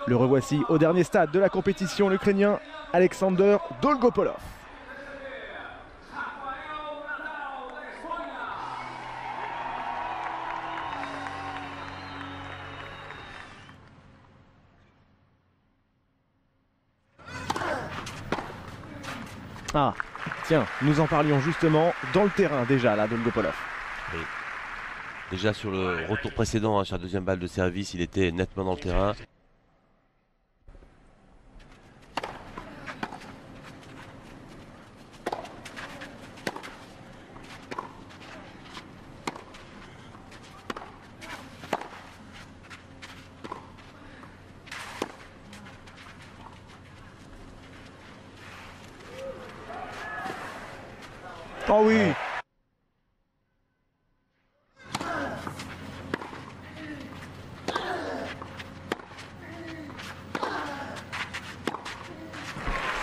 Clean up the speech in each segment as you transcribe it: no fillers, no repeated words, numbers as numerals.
Le revoici au dernier stade de la compétition, l'Ukrainien Alexander Dolgopolov. Ah, tiens, nous en parlions justement dans le terrain déjà là, Dolgopolov. Oui. Déjà sur le retour précédent, sur la deuxième balle de service, il était nettement dans le terrain. Oh oui.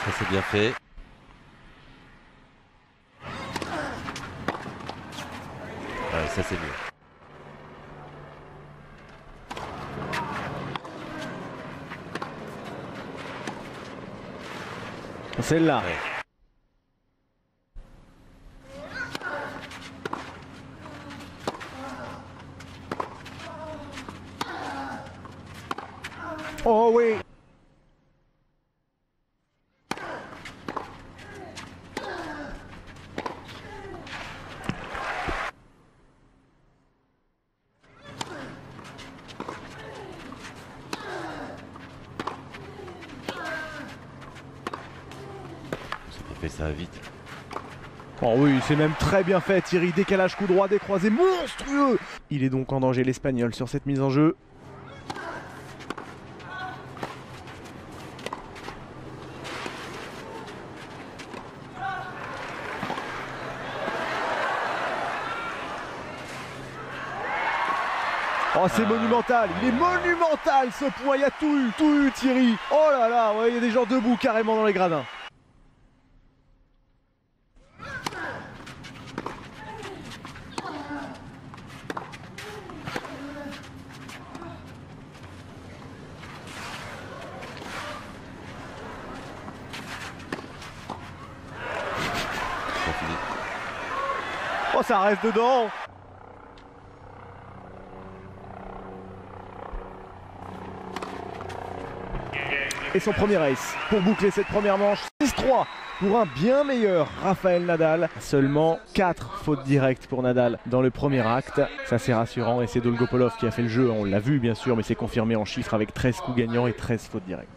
Ça c'est bien fait. Ouais, ça c'est mieux. Celle-là. Ouais. Oh oui. Il fait ça vite. Oh oui, c'est même très bien fait Thierry, décalage coup droit, décroisé monstrueux. Il est donc en danger l'Espagnol sur cette mise en jeu. Oh c'est monumental, il est monumental ce point, il y a tout eu Thierry. Oh là là, ouais, il y a des gens debout carrément dans les gradins. Oh ça reste dedans. Et son premier race pour boucler cette première manche. 6-3 pour un bien meilleur Rafael Nadal. Seulement 4 fautes directes pour Nadal dans le premier acte. Ça c'est rassurant et c'est Dolgopolov qui a fait le jeu. On l'a vu bien sûr mais c'est confirmé en chiffres avec 13 coups gagnants et 13 fautes directes.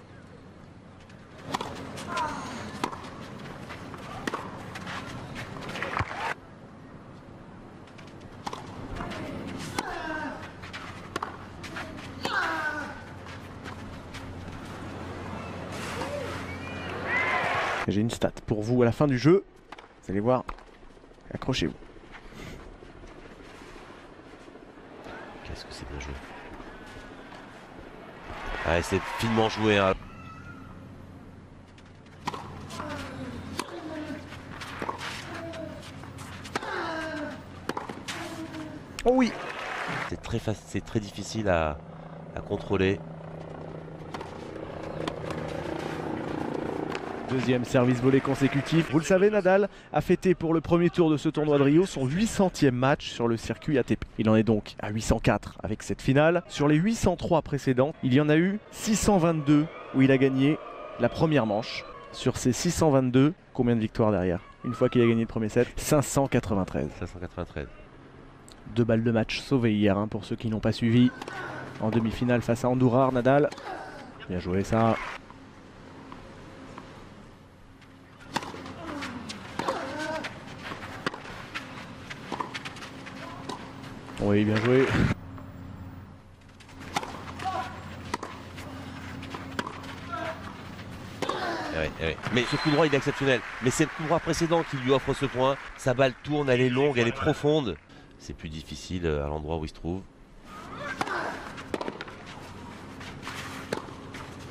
J'ai une stat pour vous à la fin du jeu. Vous allez voir. Accrochez-vous. Qu'est-ce que c'est bien joué. Ouais, c'est finement joué. Hein. Oh oui. C'est très difficile à contrôler. Deuxième service volé consécutif. Vous le savez, Nadal a fêté pour le premier tour de ce tournoi de Rio son 800e match sur le circuit ATP. Il en est donc à 804 avec cette finale. Sur les 803 précédents, il y en a eu 622 où il a gagné la première manche. Sur ces 622, combien de victoires derrière? Une fois qu'il a gagné le premier set, 593. 593. 2 balles de match sauvées hier pour ceux qui n'ont pas suivi. En demi-finale face à Andourar, Nadal. Bien joué ça. Oui, bien joué. Ouais. Mais ce coup droit il est exceptionnel. Mais c'est le coup droit précédent qui lui offre ce point. Sa balle tourne, elle est longue, elle est profonde. C'est plus difficile à l'endroit où il se trouve.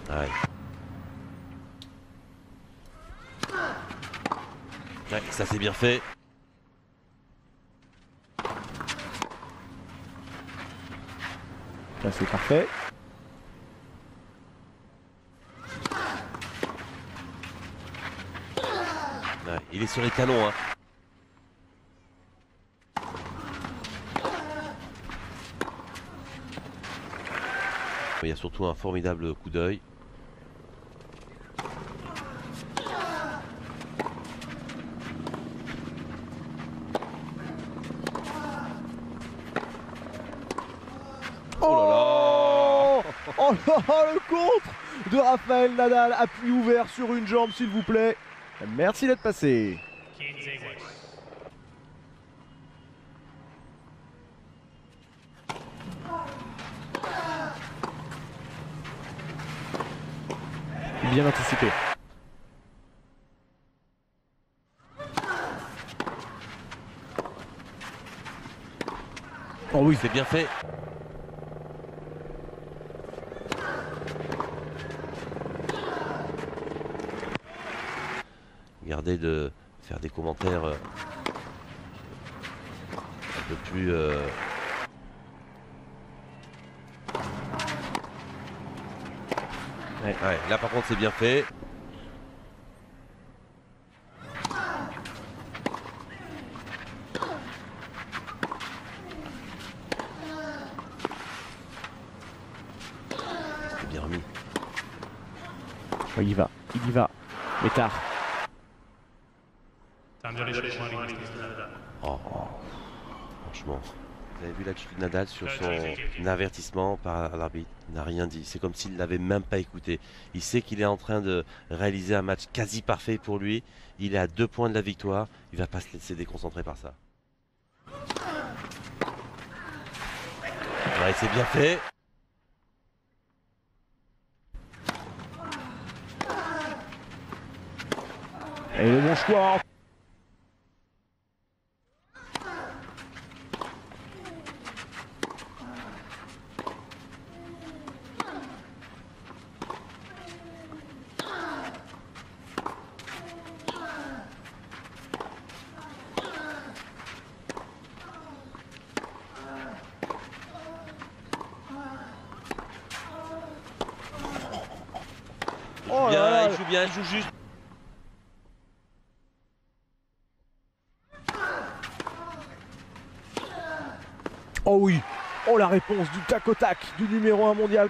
Ouais. Ouais, ça c'est bien fait. Là c'est parfait. il est sur les canons. Hein. Il y a surtout un formidable coup d'œil. Oh le contre de Rafael Nadal, appui ouvert sur une jambe s'il vous plaît. Merci d'être passé. Bien anticipé. Oh oui, c'est bien fait. Regardez de faire des commentaires un peu plus... Ouais, là par contre c'est bien fait. C'est bien remis. Oh, il y va, mais tard. Oh, franchement, vous avez vu l'attitude de Nadal sur son avertissement par l'arbitre, il n'a rien dit. C'est comme s'il ne l'avait même pas écouté. Il sait qu'il est en train de réaliser un match quasi parfait pour lui. Il est à 2 points de la victoire. Il ne va pas se laisser déconcentrer par ça. Ouais, c'est bien fait. Et le bon choix. Oh il joue bien, il joue juste. Oh oui, oh la réponse du tac au tac du numéro 1 mondial.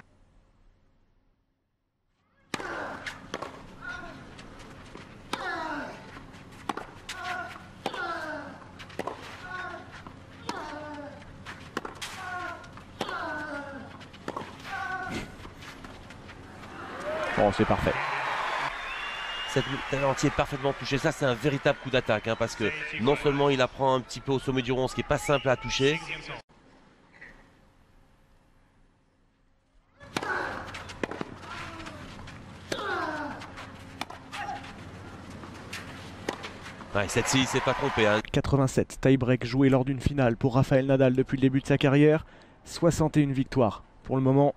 Bon, c'est parfait. Cette entier est parfaitement touché. Ça, c'est un véritable coup d'attaque. Hein, parce que non seulement il apprend un petit peu au sommet du rond, ce qui n'est pas simple à toucher. Ouais, cette-ci, il s'est pas trompé. Hein. 87 tie-break joué lors d'une finale pour Rafael Nadal depuis le début de sa carrière. 61 victoires pour le moment.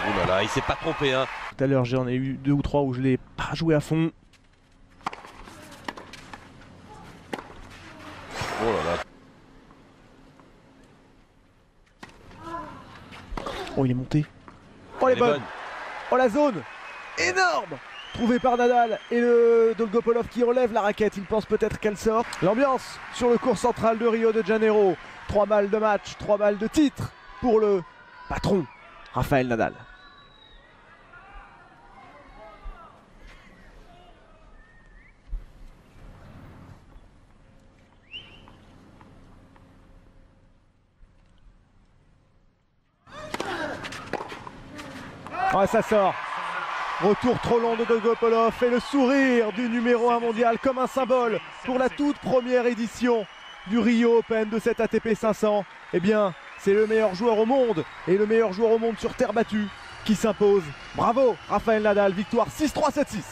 Oh là là, il s'est pas trompé. Hein. Tout à l'heure, j'en ai eu 2 ou 3 où je l'ai pas joué à fond. Oh là là. Oh, il est monté. Oh, elle est bonne. Oh, la zone énorme trouvée par Nadal et le Dolgopolov qui relève la raquette. Il pense peut-être qu'elle sort. L'ambiance sur le court central de Rio de Janeiro. 3 balles de match, 3 balles de titre pour le patron Rafael Nadal. Ouais, ça sort. Retour trop long de Dolgopolov et le sourire du numéro 1 mondial comme un symbole pour la toute première édition du Rio Open de cette ATP 500. Eh bien, c'est le meilleur joueur au monde et le meilleur joueur au monde sur terre battue qui s'impose. Bravo Rafael Nadal, victoire 6-3, 7-6.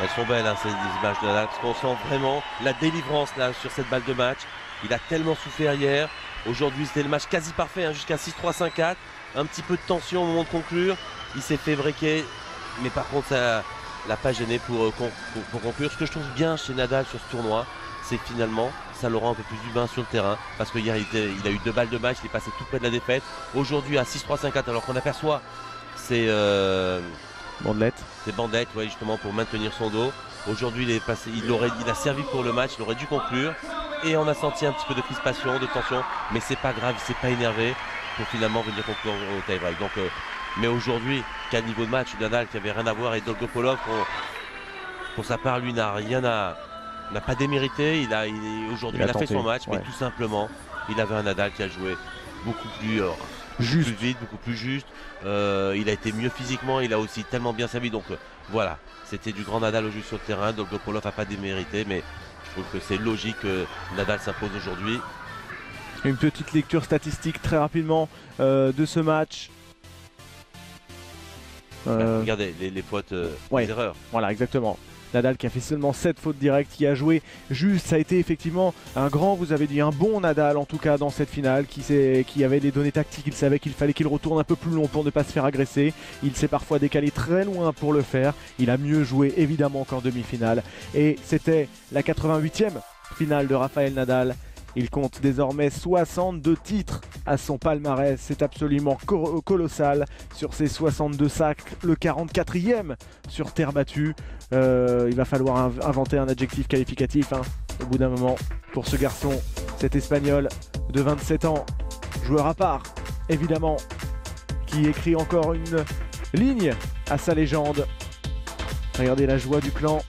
Elles sont belles hein, ces images de Nadal parce qu'on sent vraiment la délivrance là sur cette balle de match. Il a tellement souffert hier. Aujourd'hui c'était le match quasi parfait hein, jusqu'à 6-3, 5-4. Un petit peu de tension au moment de conclure. Il s'est fait breaker. Mais par contre ça l'a pas gêné pour conclure. Ce que je trouve bien chez Nadal sur ce tournoi, c'est finalement Saint-Laurent un peu plus humain sur le terrain, parce qu'hier il a eu 2 balles de match, il est passé tout près de la défaite. Aujourd'hui à 6-3, 5-4, alors qu'on aperçoit ces bandelettes, ouais, justement pour maintenir son dos. Aujourd'hui il a servi pour le match, il aurait dû conclure. Et on a senti un petit peu de crispation, de tension, mais c'est pas grave, il s'est pas énervé pour finalement venir conclure au tie-break. Donc, mais aujourd'hui, quel niveau de match, Nadal qui avait rien à voir, et Dolgopolov, pour sa part, lui n'a pas démérité. Aujourd'hui, il a fait son match, mais tout simplement, il avait un Nadal qui a joué beaucoup plus vite, beaucoup plus juste. Il a été mieux physiquement, il a aussi tellement bien servi. Donc voilà, c'était du grand Nadal au jeu sur le terrain. Dolgopolov n'a pas démérité, mais je trouve que c'est logique que Nadal s'impose aujourd'hui. Une petite lecture statistique très rapidement de ce match. Regardez les fautes, les erreurs. Voilà, exactement. Nadal qui a fait seulement 7 fautes directes, qui a joué juste, ça a été effectivement un grand, vous avez dit, un bon Nadal en tout cas dans cette finale, qui avait des données tactiques, il savait qu'il fallait qu'il retourne un peu plus long pour ne pas se faire agresser, il s'est parfois décalé très loin pour le faire, il a mieux joué évidemment qu'en demi-finale, et c'était la 88e finale de Rafael Nadal. Il compte désormais 62 titres à son palmarès, c'est absolument colossal. Sur ses 62 sacs, le 44e sur terre battue. Il va falloir inventer un adjectif qualificatif au bout d'un moment pour ce garçon, cet Espagnol de 27 ans, joueur à part évidemment, qui écrit encore une ligne à sa légende. Regardez la joie du clan.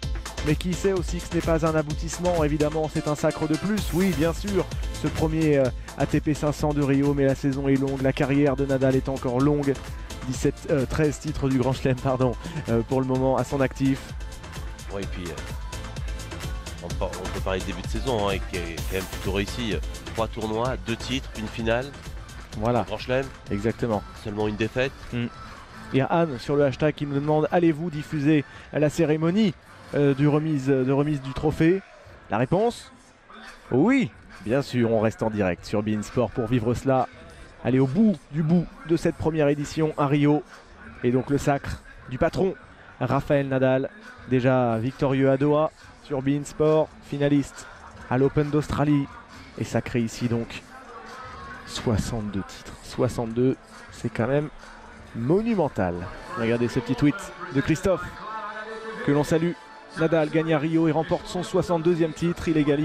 Mais qui sait aussi que ce n'est pas un aboutissement, évidemment c'est un sacre de plus, oui bien sûr, ce premier ATP 500 de Rio, mais la saison est longue, la carrière de Nadal est encore longue, 13 titres du Grand Chelem pour le moment à son actif. Oui, et puis on peut parler de début de saison qui est quand même plutôt réussi, 3 tournois, 2 titres, une finale, voilà. Grand Chelem, exactement. Seulement une défaite. Il y a Anne sur le hashtag qui nous demande, allez-vous diffuser la cérémonie de remise du trophée? La réponse, oui, bien sûr, on reste en direct sur beIN Sport pour vivre cela. Aller au bout de cette première édition à Rio. Et donc le sacre du patron Rafael Nadal, déjà victorieux à Doha sur beIN Sport, finaliste à l'Open d'Australie et sacré ici donc. 62 titres, 62, c'est quand même monumental. Regardez ce petit tweet de Christophe que l'on salue. Nadal gagne à Rio et remporte son 62e titre. Il égale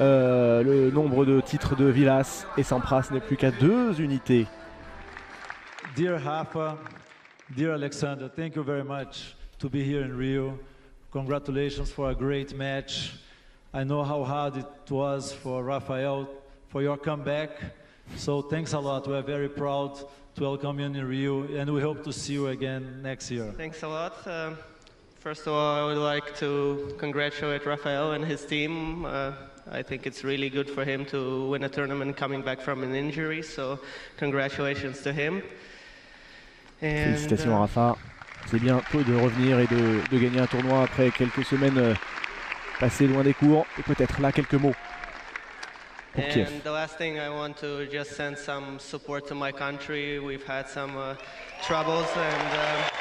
le nombre de titres de Vilas et Sampras n'est plus qu'à 2 unités. Dear Rafa, dear Alexander, thank you very much to be here in Rio. Congratulations for a great match. I know how hard it was for Rafael for your comeback. So thanks a lot. We are very proud to welcome you in Rio and we hope to see you again next year. Thanks a lot. First of all, I would like to congratulate Rafael and his team. I think it's really good for him to win a tournament coming back from an injury, so congratulations to him. Félicitations à Rafa. C'est bien peu de revenir et de gagner un tournoi après quelques semaines passées loin des cours. Et peut-être là quelques mots pour Kiev. And the last thing, I want to just send some support to my country. We've had some troubles and...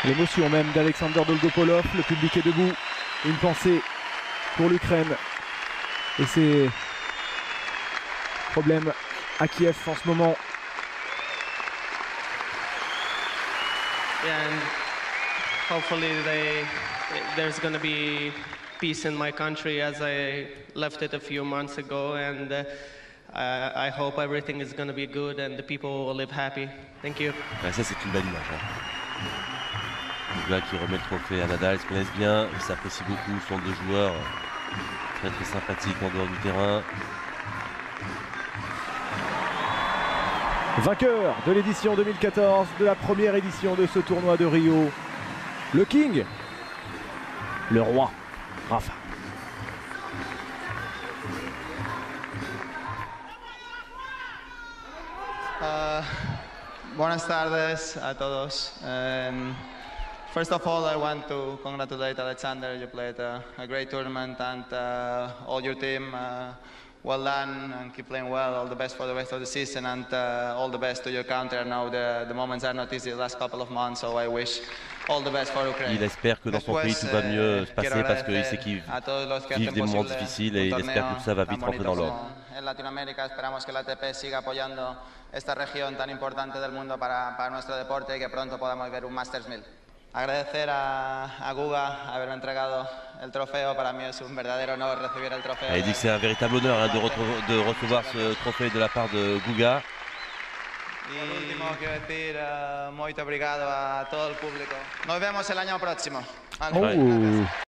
L'émotion même d'Alexander Dolgopolov, le public est debout, une pensée pour l'Ukraine et ses problèmes à Kiev en ce moment. And hopefully there's going to be peace in my country as I left it a few months ago, and I hope everything is going to be good and the people will live happy. Thank you. Ça c'est une belle image. Le gars qui remet le trophée à Nadal, ils se connaissent bien, ils s'apprécient beaucoup, ce sont 2 joueurs très très sympathiques en dehors du terrain. Vainqueur de l'édition 2014, de la première édition de ce tournoi de Rio, le King, le roi, Rafa. Buenas tardes a todos. First of all, I want to congratulate Alexander. You played a great tournament, and all your team. Well done, and keep playing well. All the best for the rest of the season, and all the best to your country. I know the moments are not easy the last couple of months, so I wish all the best for Ukraine. Il espère que dans son pays tout va mieux se passer parce qu'il sait qu'ils vivent des moments difficiles et il espère que tout ça va vite rentrer dans l'ordre. En Latinoamérica esperamos que la ATP siga apoyando esta región tan importante del mundo para nuestro deporte y que pronto podamos ver un Masters 1000. Agradecer a Guga haberme entregado el trofeo, para mí es un verdadero honor recibir el trofeo. Il dit que c'est un véritable honneur de recevoir ce trophée de la part de Guga. Por último, quiero decir muito obrigado a todo el público. Nos vemos el año próximo. Oh.